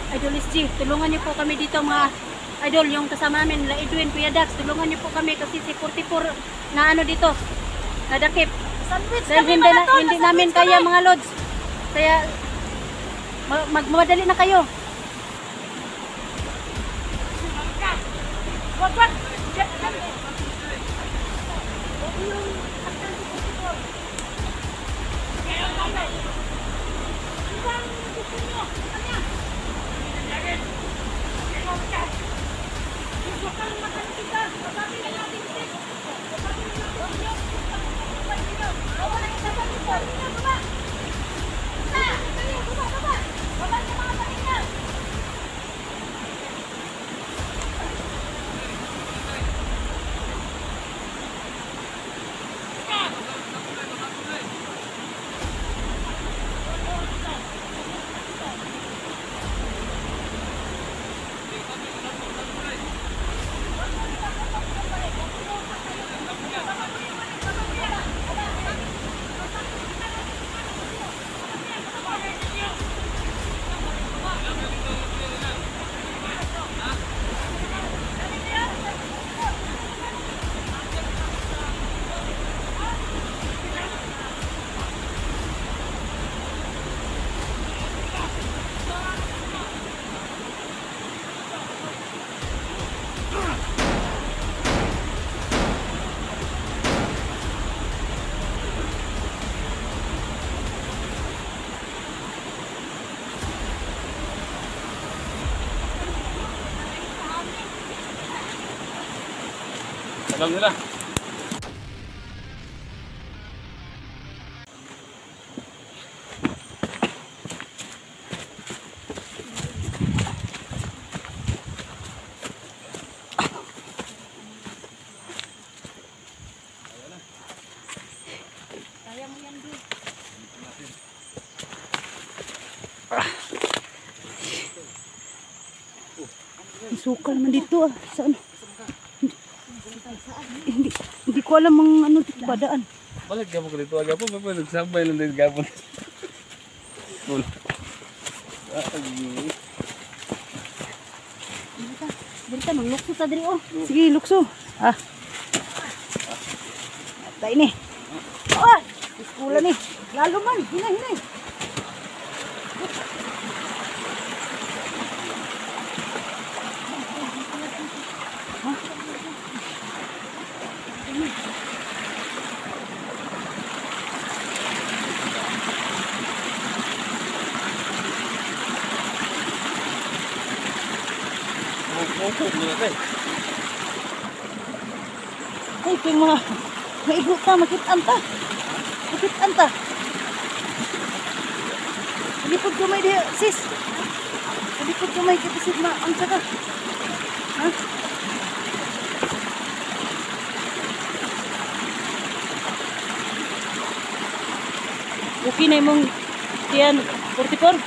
Idol SG. Tulungan niyo po kami dito mga idol, yung kasama namin, La Edwin, Kuya Dax. Tulungan niyo po kami kasi si 44 na ano dito, nadakip. Dahil hindi namin kaya mga lods. Kaya magmadali na kayo. Wag. Alam nila. Sukal man dito Saan? Hindi ko alam ang ano dito badaan. Balik ka mo ko dito. Agapon, nagsambay lang din gapon. Dito, maglukso ta diri oh. Sige, lukso. Atay ni. Oh, iskula ni. Lalo man, hinay. Ay, kung mga maigot na, makitaan ta. Lipod ko may diya, sis. Lipod ko may kitisid na, ang saka. Ha? Okay na yung tiyan, 44?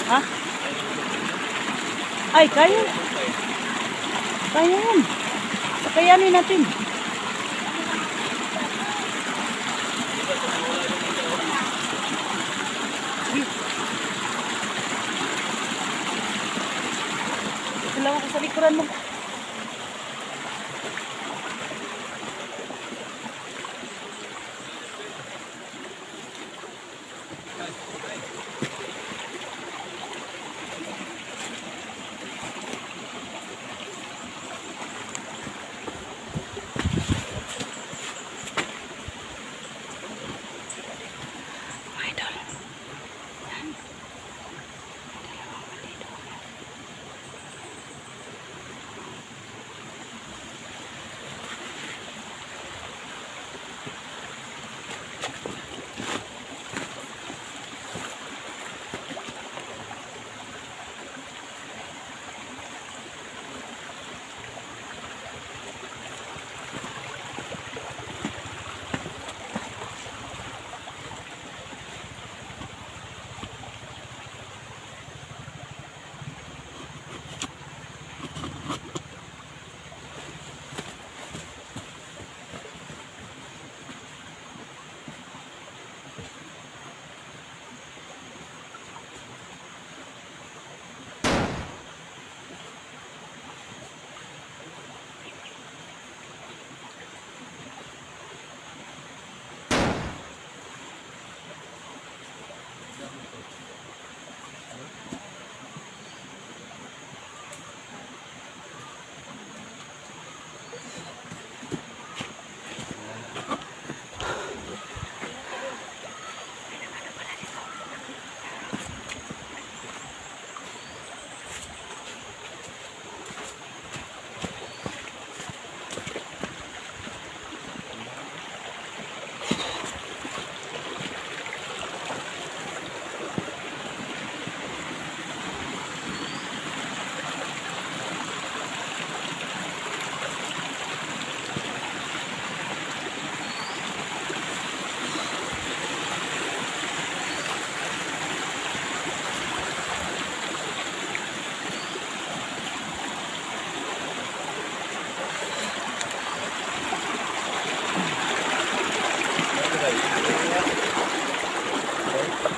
Ha? Ay, kaya. Kaya yan. Kakayanin natin. Kailangan ko sa likuran mo.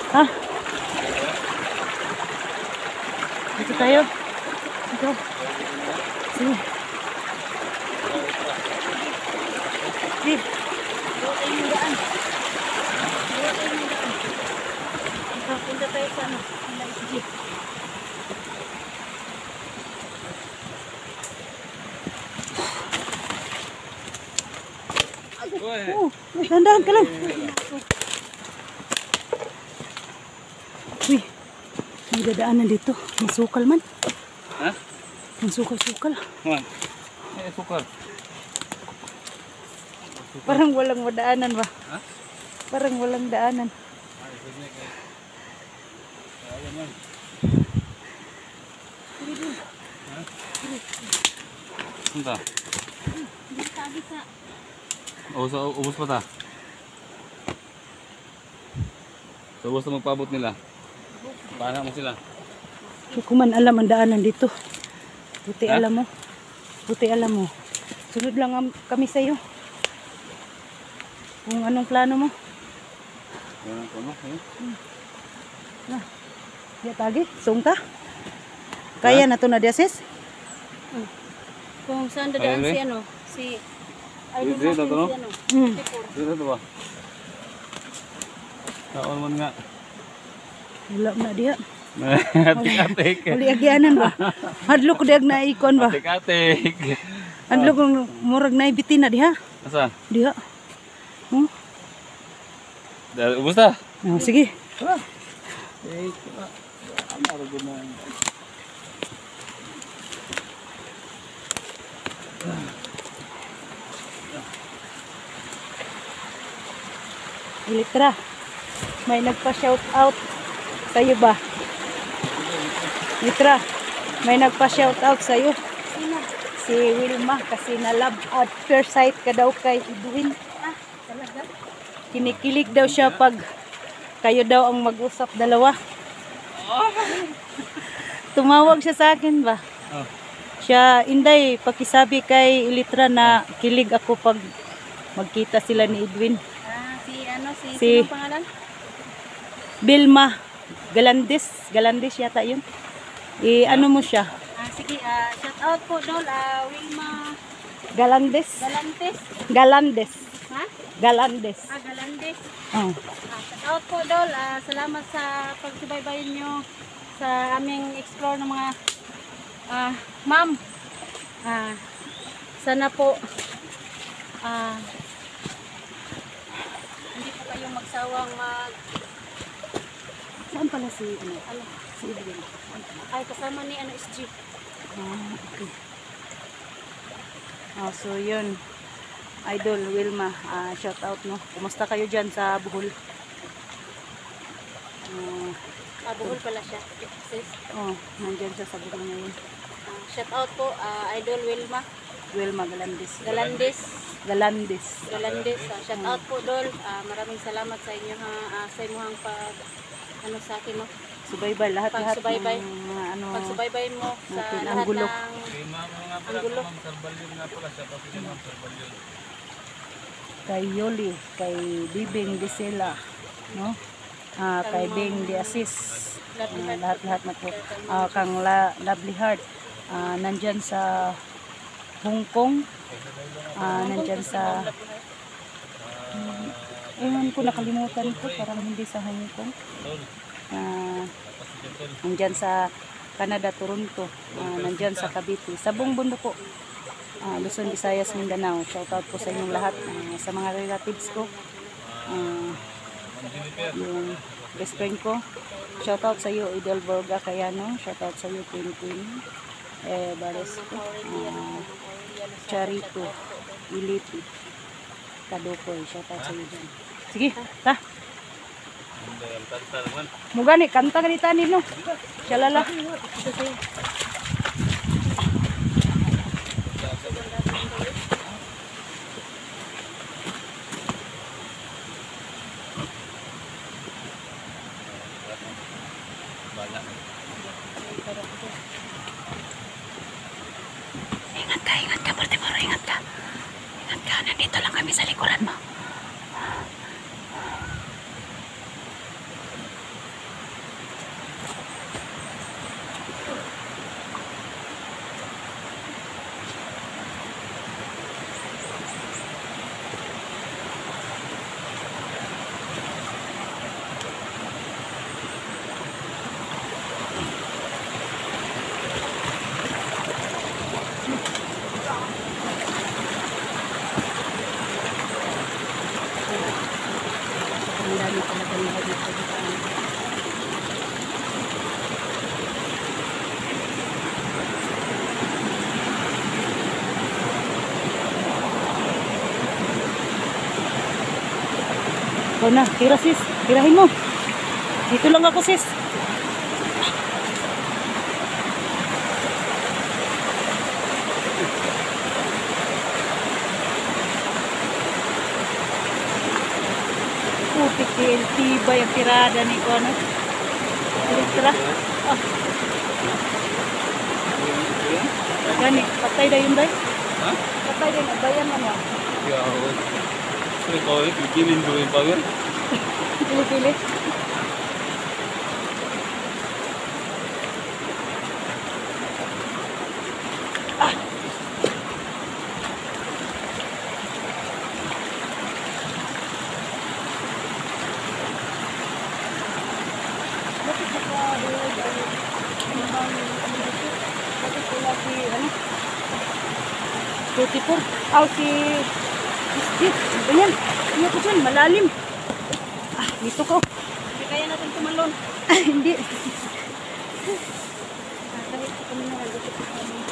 Ha? Dito tayo. Dito. Sige. Sige. Buo tayo yung daan. Buo tayo yung daan. Punta tayo sa ano? Sige. Oh, dandan ka lang. Uy, may dadaanan dito. Masukal man. Ha? Masukal-sukal. Man. Sukal. Parang walang daanan ba? Ha? Parang walang daanan. Punta. Hindi ka bisa. Ubus pa ta. So, ubus na magpaabot nila. Paano mo sila? Hindi ko man alam ang daanan dito. Buti Ha? alam mo. Buti alam mo. Sunod lang kami sa'yo. Kung anong plano mo. Yan ang ano. Ya tagi, sungka. Kaya na to na diasis? Kung saan dadaan Ay, si ano? Si Idol Dito, natin no? si ano? Dito to ba? Kaon man nga. Wala na diha. Atik-atik. Uli agyanan ba? Hadlok diag na ikon ba? Atik-atik. Hadlok murag na ibitin na diha. Asa? Diha. Ubus na. Oh, sige. Ilitra, may nagpa-shout out sa'yo ba? Litra, may nagpa-shout out sa'yo. Si Wilma, kasi na-love at first sight ka daw kay Edwin. Talaga? Kinikilig daw siya pag kayo daw ang mag-usap dalawa. Tumawag siya sa akin ba? Oh. Siya, Inday, pakisabi kay Ilitra na kilig ako pag magkita sila ni Edwin. Si ano, Si- sinong pangalan? Bilma Galandes. Galandes yata yun. Ano mo siya? Sige, shout out po Dol, Wilma Galandes. Galantes. Galandes. Ha? Galandes. Galandes. Oh. Shout out po Dol, salamat sa pagsubaybayan nyo sa aming explore ng mga ma'am. Sana po hindi po kayong magsawang Saan pala si si Edwin? ay kasama ni ano SG. Okay. So yun. Idol Wilma, shout out no. Kumusta kayo dyan sa Bohol? Buhol pala siya. Sis. Nandyan siya sa Bohol ngayon. Shout out po Idol Wilma Wilma Galandes. Galandes. Galandes. Galandes. Shout out po Dol. Maraming salamat sa inyo sa inyong pag ano sa akin no. Subaybay lahat-lahat Pagsubaybay. ng mga ano Pagsubaybay mo sa natin, ang lahat gulo. ng ang gulo. kay Yoli, kay Bibing Disela, no? Kay Bing Diasis, lahat-lahat na po. Kang Lovely Heart, nandyan sa Hong Kong, nandyan sa ewan ko, nakalimutan ko, parang hindi sa Hong Kong. Nandyan sa Canada, Toronto, nandyan sa Cavite, sa buong mundo po. Luzon, Visayas, Mindanao. Shout out po sa inyong lahat, sa mga relatives ko, yung best friend ko. Shout out sa iyo, Idol Borga Kayano. Shout out sa iyo, Queen Baresco, Charito, Iliti, Kadokoy. Shout out sa iyo dyan. Sige, ta. Mugani, kanta ka ni Tani, no? Shalala. Ingat ka, Baltimore, ingat ka. Ingat ka, nandito lang kami sa likuran mo. Ikaw na, tira sis. Tirahin mo. Dito lang ako sis. Putik tibay ang tirada ni ko ano. Tira. Oh, gani, patay na yun day. Ha? Patay din, bayan mo na. Ya, oh. Sino ko ulit, kikilin ko yung pagyan. Pili-pili. Tutipur. Aw si Isjit. Ganyan. Ano ko dyan? Malalim. Ah, dito ko. Hindi kaya natin tumalon. Hindi. Kahit kami na lang dito kami.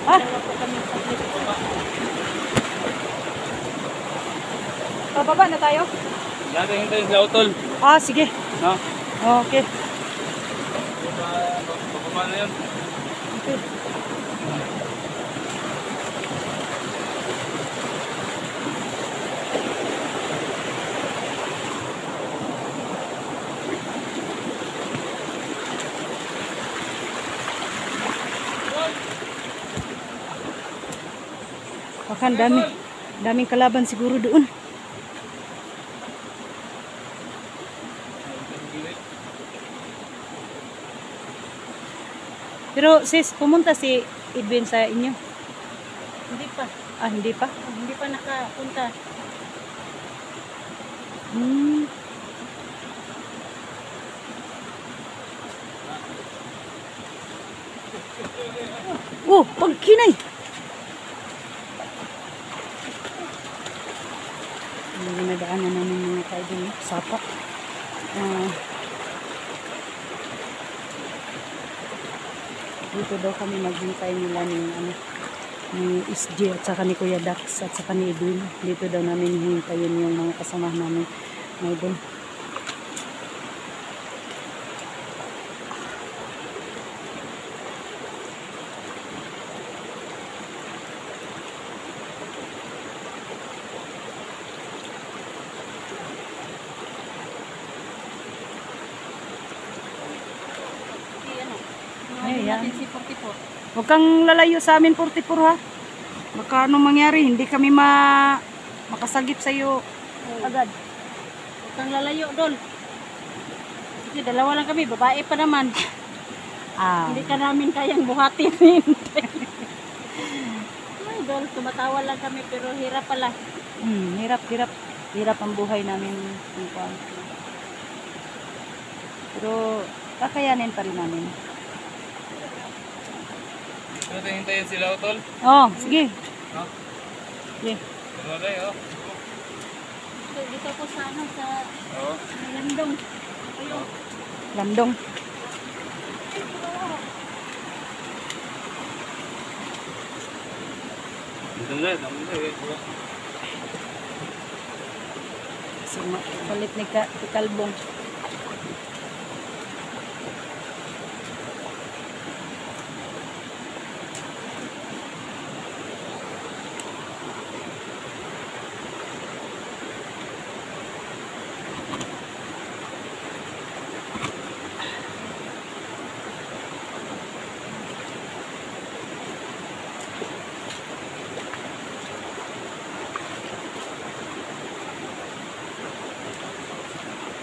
Dalawa po kami sa plate. Pababa na tayo? Natin hintayin sila utol. Ah, sige. No? Okay. Bababa na yun. Okay. Pakan daming kalaban siguro doon. Pero sis, pumunta si Edwin sa inyo? Hindi pa. Ah, hindi pa? Hindi pa nakapunta. Hmm. Oh, pagkinay! Ang ginadaanan namin mga kaibigan, sapa. Dito daw kami maghintay nila ni SG at saka ni Kuya Dax at saka ni Edwin. Dito daw namin hintayin yung mga kasama namin ngayon. Ngayon Ayan. natin si 44. Huwag kang lalayo sa amin 44 ha. Baka anong mangyari, hindi kami makasagip sa iyo agad. Huwag kang lalayo, Dol. Kasi dalawa lang kami, babae pa naman. Ah. Hindi ka namin kayang buhatin. Ay, Dol, tumatawa lang kami pero hirap pala. Hirap ang buhay namin. Pero kakayanin pa rin namin. Natin hintayin sila utol. Oh, sige. No? Sige. Dalawa na yun, oh. Dito po sa sa Oo. Landong. Ayun. Landong. Dito na, dami na eh. So, palit ni Kalbong.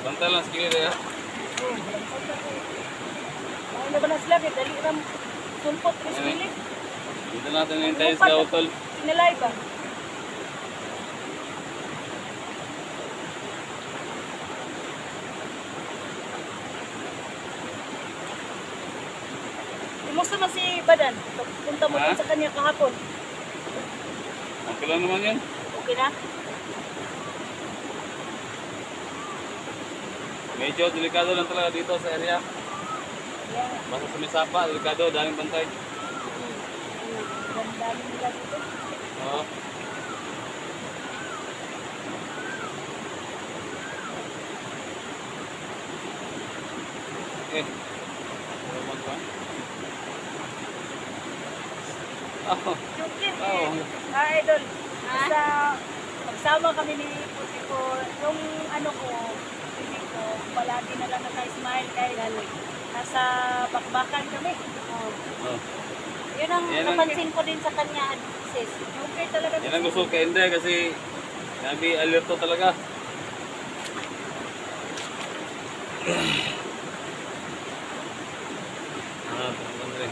Bantay lang sikili na yan. Ano ba na sila? Dali ram sulpot ko sa pilit. Dito natin hintayin sila utol. Sinalay ba? Kumusta na si Badan? Punta mo Ha? dun sa kanya kahapon. Okay lang naman yun. Okay na? Medyo delikado lang talaga dito sa area. Basta sumisapa, delikado, daming bantay. Ganda nila dito. Oo. Eh. Naman ba? Oh. Oh. Idol, sa pagsama kami ni Puti ko, yung ano ko, hindi ko, palagi na lang naka-smile kahit nasa bakbakan kami. Oh. Oh. Yun ang Yan ang- napansin ko din sa kanya, sis. Okay talaga. Yan ang gusto kay Inday kasi nabi alerto talaga. Ah, Andre.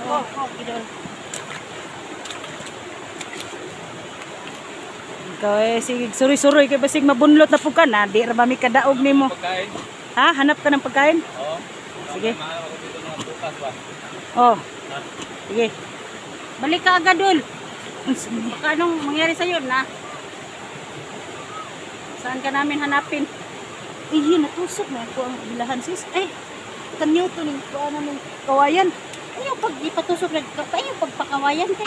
Oh, idol. Ikaw sige, suri-suri kay basig mabunlot na po ka na, di ra ba mi kadaog nimo. Pagkain. Ha, hanap ka ng pagkain? Oo. Sige. Mahanap ako dito ng bukas ba? Oh, Ha? sige. Balik ka agad, Dol. Baka anong mangyari sa'yo, na? Saan ka namin hanapin? Ihi, natusok na ako ang bilahan sis. Ay, kanyo to ning kuha namin kawayan. Ayaw pag ipatusok, ayaw pagpakawayan ka.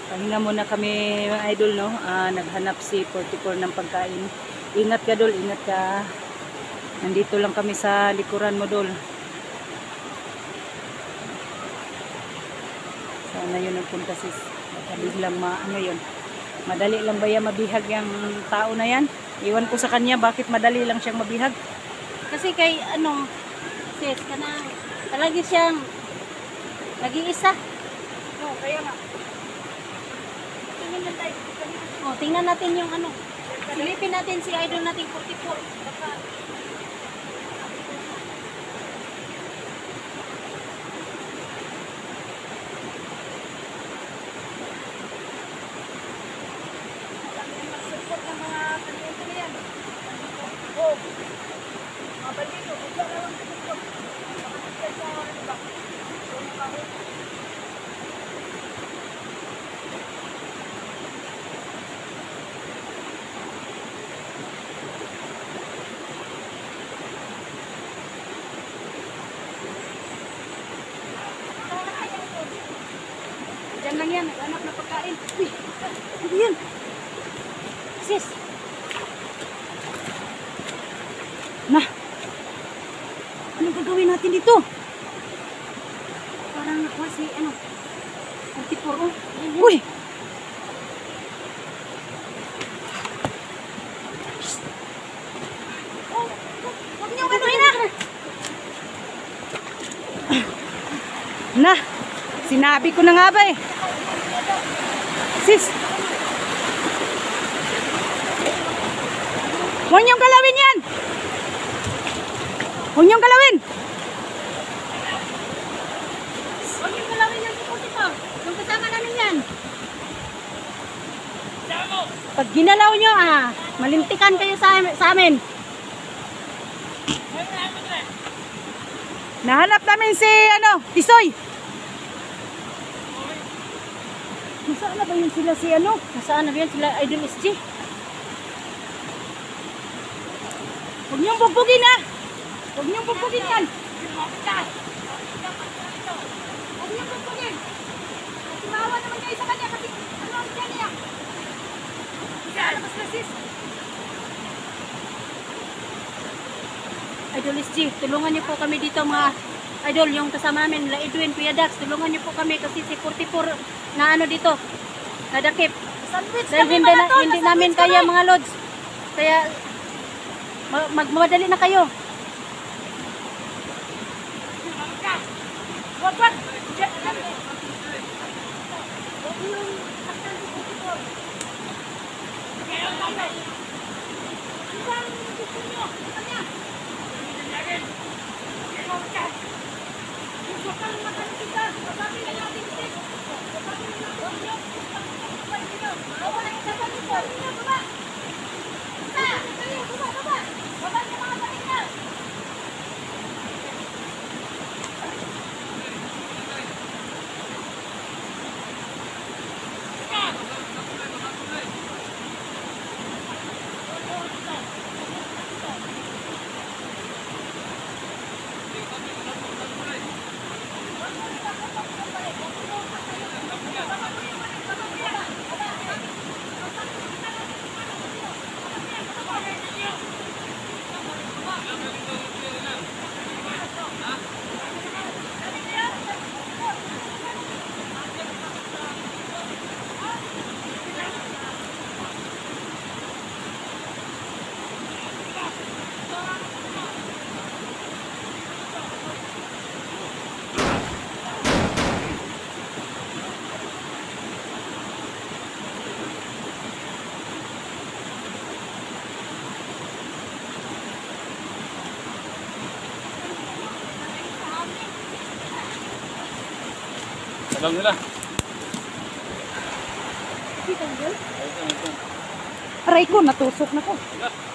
Pahinga muna kami mga idol, no? Naghanap si 44 ng pagkain. Ingat ka, Dol. Ingat ka. Nandito lang kami sa likuran mo, Dol. Sana yun ang punta, sis. Baka biglang ano yun. Madali lang ba yan mabihag yung tao na yan? Iwan ko sa kanya, bakit madali lang siyang mabihag? Kasi kay, sis, palagi siyang nag-iisa. No, kaya nga. Oh, tingnan natin yung silipin natin si idol nating 44. Baka, Diyan lang yan, naghanap na pagkain. Uy, ano yan? sis, Na, anong gagawin natin dito? parang nakuha si 44. Oh, Uy! huwag niyo ganuhin na. Na, sinabi ko na nga ba eh. Sis! Huwag niyong galawin yan! Huwag niyong galawin! Huwag niyo galawin yung 44. Yung kasama namin yan. Pag ginalaw nyo, malintikan kayo sa amin. Nahanap namin si, Tisoy! Nasaan na ba yun sila si Nasaan na ba yan sila, Idol SG? Huwag niyong bugbugin ha! Huwag niyong bugbugin yan! Huwag niyong bugbugin! Tumawa naman kayo sa kanya kasi ang dyan niya! Labas na sis! Idol SG, tulungan niyo po kami dito mga idol, yung kasama namin, La Edwin, Kuya Dax, tulungan niyo po kami kasi si 44 na dito, nadakip. Sandwich Dahil hindi namin kaya mga lods. Kaya, magmadali na kayo. Wag, wag! Alam nila. Dito, Idol. Ayun, ayun. Aray ko, natusok na ko. Wala.